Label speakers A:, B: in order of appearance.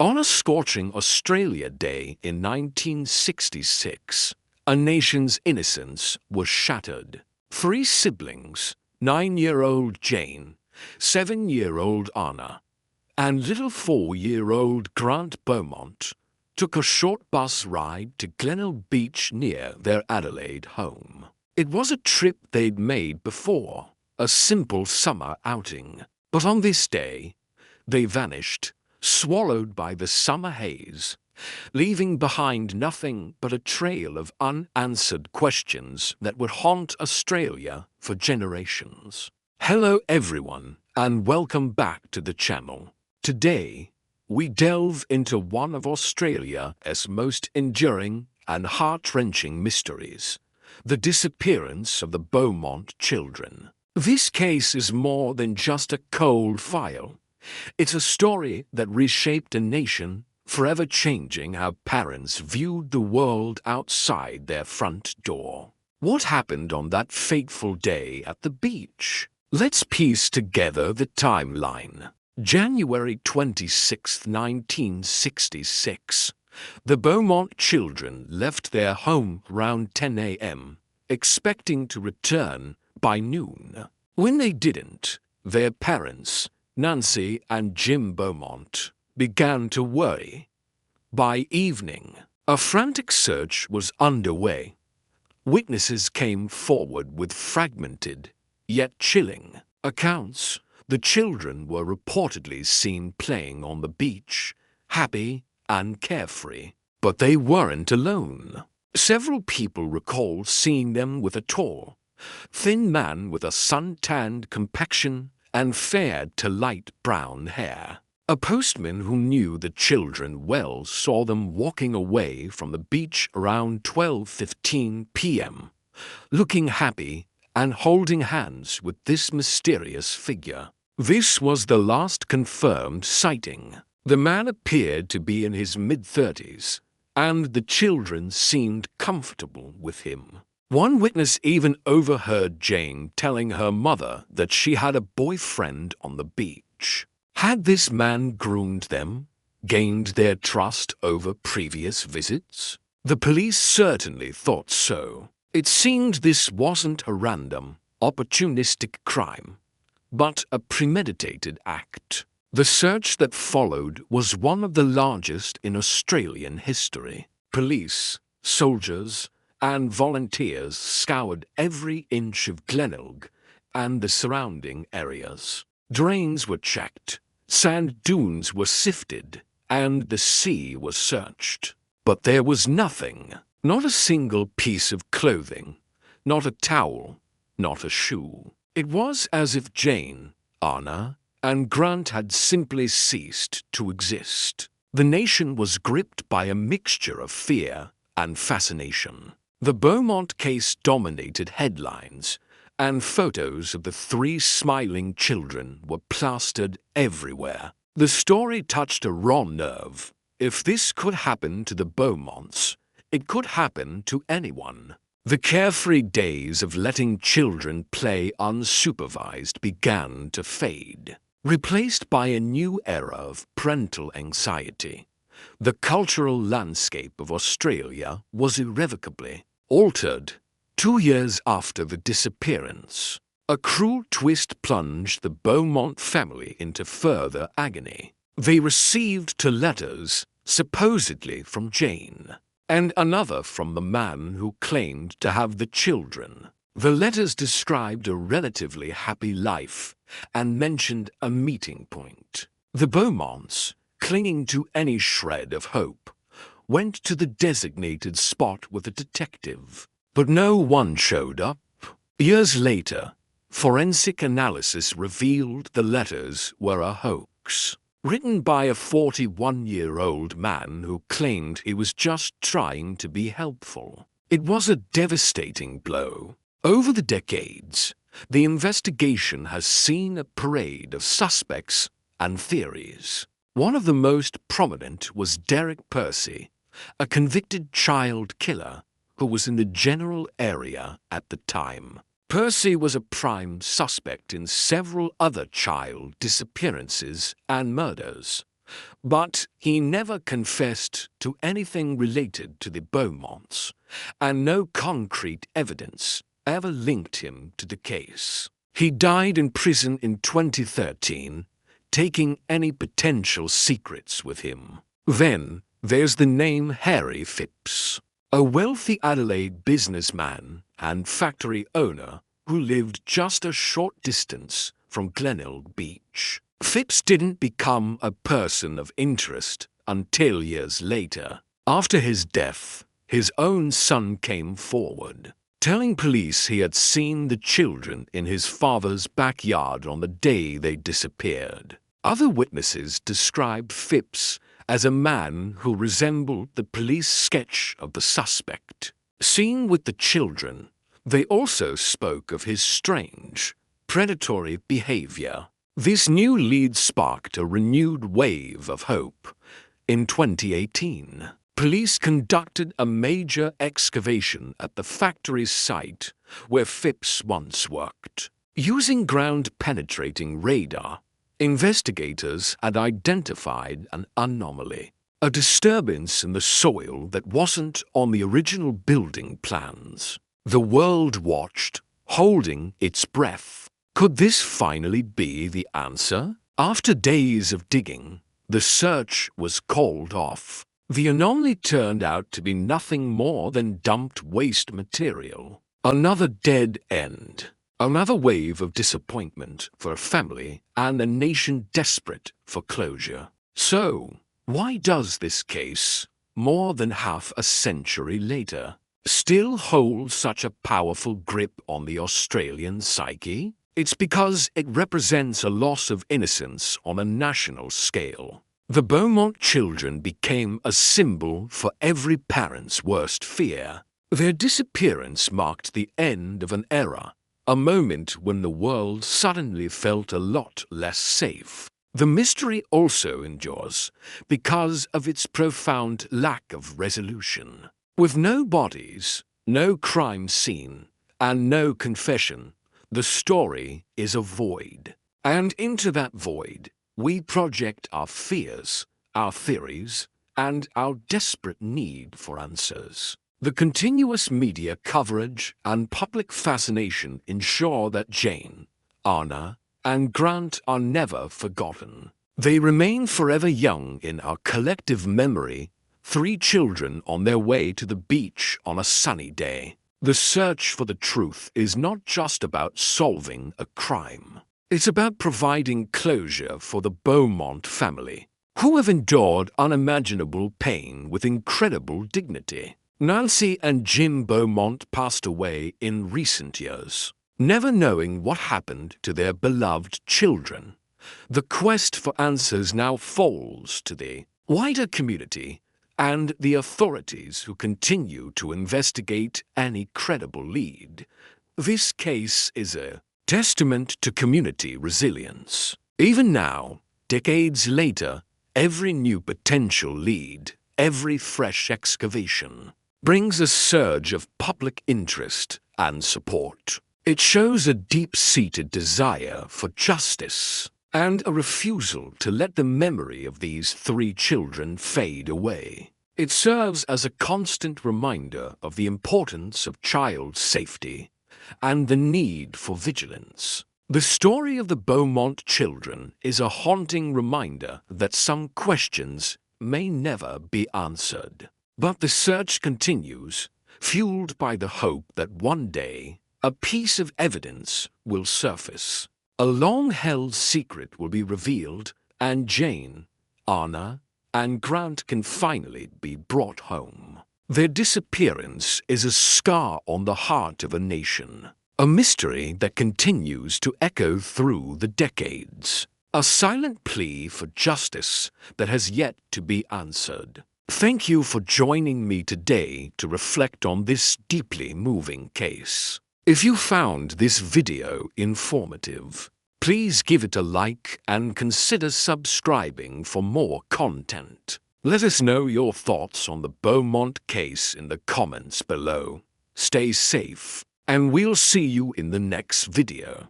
A: On a scorching Australia day in 1966, a nation's innocence was shattered. 3 siblings, 9-year-old Jane, 7-year-old Arnna, and little 4-year-old Grant Beaumont, took a short bus ride to Glenelg Beach near their Adelaide home. It was a trip they'd made before, a simple summer outing. But on this day, they vanished, swallowed by the summer haze, leaving behind nothing but a trail of unanswered questions that would haunt Australia for generations. Hello everyone, and welcome back to the channel. Today, we delve into one of Australia's most enduring and heart-wrenching mysteries, the disappearance of the Beaumont children. This case is more than just a cold file. It's a story that reshaped a nation, forever changing how parents viewed the world outside their front door. What happened on that fateful day at the beach? Let's piece together the timeline. January 26, 1966. The Beaumont children left their home around 10 a.m., expecting to return by noon. When they didn't, their parents, Nancy and Jim Beaumont, began to worry. By evening, a frantic search was underway. Witnesses came forward with fragmented, yet chilling, accounts. The children were reportedly seen playing on the beach, happy and carefree. But they weren't alone. Several people recall seeing them with a tall, thin man with a sun-tanned complexion and fair to light brown hair. A postman who knew the children well saw them walking away from the beach around 12:15 p.m., looking happy and holding hands with this mysterious figure. This was the last confirmed sighting. The man appeared to be in his mid-30s, and the children seemed comfortable with him. One witness even overheard Jane telling her mother that she had a boyfriend on the beach. Had this man groomed them, gained their trust over previous visits? The police certainly thought so. It seemed this wasn't a random, opportunistic crime, but a premeditated act. The search that followed was one of the largest in Australian history. Police, soldiers, and volunteers scoured every inch of Glenelg and the surrounding areas. Drains were checked, sand dunes were sifted, and the sea was searched. But there was nothing. Not a single piece of clothing, not a towel, not a shoe. It was as if Jane, Arnna, and Grant had simply ceased to exist. The nation was gripped by a mixture of fear and fascination. The Beaumont case dominated headlines, and photos of the 3 smiling children were plastered everywhere. The story touched a raw nerve. If this could happen to the Beaumonts, it could happen to anyone. The carefree days of letting children play unsupervised began to fade, replaced by a new era of parental anxiety. The cultural landscape of Australia was irrevocably altered. 2 years after the disappearance, a cruel twist plunged the Beaumont family into further agony. They received 2 letters, supposedly from Jane, and another from the man who claimed to have the children. The letters described a relatively happy life and mentioned a meeting point. The Beaumonts, clinging to any shred of hope, went to the designated spot with a detective. But no one showed up. Years later, forensic analysis revealed the letters were a hoax, written by a 41-year-old man who claimed he was just trying to be helpful. It was a devastating blow. Over the decades, the investigation has seen a parade of suspects and theories. One of the most prominent was Derek Percy, a convicted child killer who was in the general area at the time. Percy was a prime suspect in several other child disappearances and murders, But he never confessed to anything related to the Beaumonts, and no concrete evidence ever linked him to the case. He died in prison in 2013, taking any potential secrets with him. Then there's the name Harry Phipps, a wealthy Adelaide businessman and factory owner who lived just a short distance from Glenelg Beach. Phipps didn't become a person of interest until years later. After his death, his own son came forward, telling police he had seen the children in his father's backyard on the day they disappeared. Other witnesses described Phipps as a man who resembled the police sketch of the suspect. Seen with the children, they also spoke of his strange, predatory behavior. This new lead sparked a renewed wave of hope. In 2018, police conducted a major excavation at the factory's site where Phipps once worked. Using ground-penetrating radar, investigators had identified an anomaly, a disturbance in the soil that wasn't on the original building plans. The world watched, holding its breath. Could this finally be the answer? After days of digging, the search was called off. The anomaly turned out to be nothing more than dumped waste material. Another dead end. Another wave of disappointment for a family and a nation desperate for closure. So, why does this case, more than half a century later, still hold such a powerful grip on the Australian psyche? It's because it represents a loss of innocence on a national scale. The Beaumont children became a symbol for every parent's worst fear. Their disappearance marked the end of an era, a moment when the world suddenly felt a lot less safe. The mystery also endures because of its profound lack of resolution. With no bodies, no crime scene, and no confession, the story is a void. And into that void, we project our fears, our theories, and our desperate need for answers. The continuous media coverage and public fascination ensure that Jane, Arnna, and Grant are never forgotten. They remain forever young in our collective memory, three children on their way to the beach on a sunny day. The search for the truth is not just about solving a crime. It's about providing closure for the Beaumont family, who have endured unimaginable pain with incredible dignity. Nancy and Jim Beaumont passed away in recent years, never knowing what happened to their beloved children. The quest for answers now falls to the wider community and the authorities who continue to investigate any credible lead. This case is a testament to community resilience. Even now, decades later, every new potential lead, every fresh excavation, brings a surge of public interest and support. It shows a deep-seated desire for justice and a refusal to let the memory of these three children fade away. It serves as a constant reminder of the importance of child safety and the need for vigilance. The story of the Beaumont children is a haunting reminder that some questions may never be answered. But the search continues, fueled by the hope that one day a piece of evidence will surface. A long-held secret will be revealed, and Jane, Arnna, and Grant can finally be brought home. Their disappearance is a scar on the heart of a nation, a mystery that continues to echo through the decades, a silent plea for justice that has yet to be answered. Thank you for joining me today to reflect on this deeply moving case. If you found this video informative, please give it a like and consider subscribing for more content. Let us know your thoughts on the Beaumont case in the comments below. Stay safe, and we'll see you in the next video.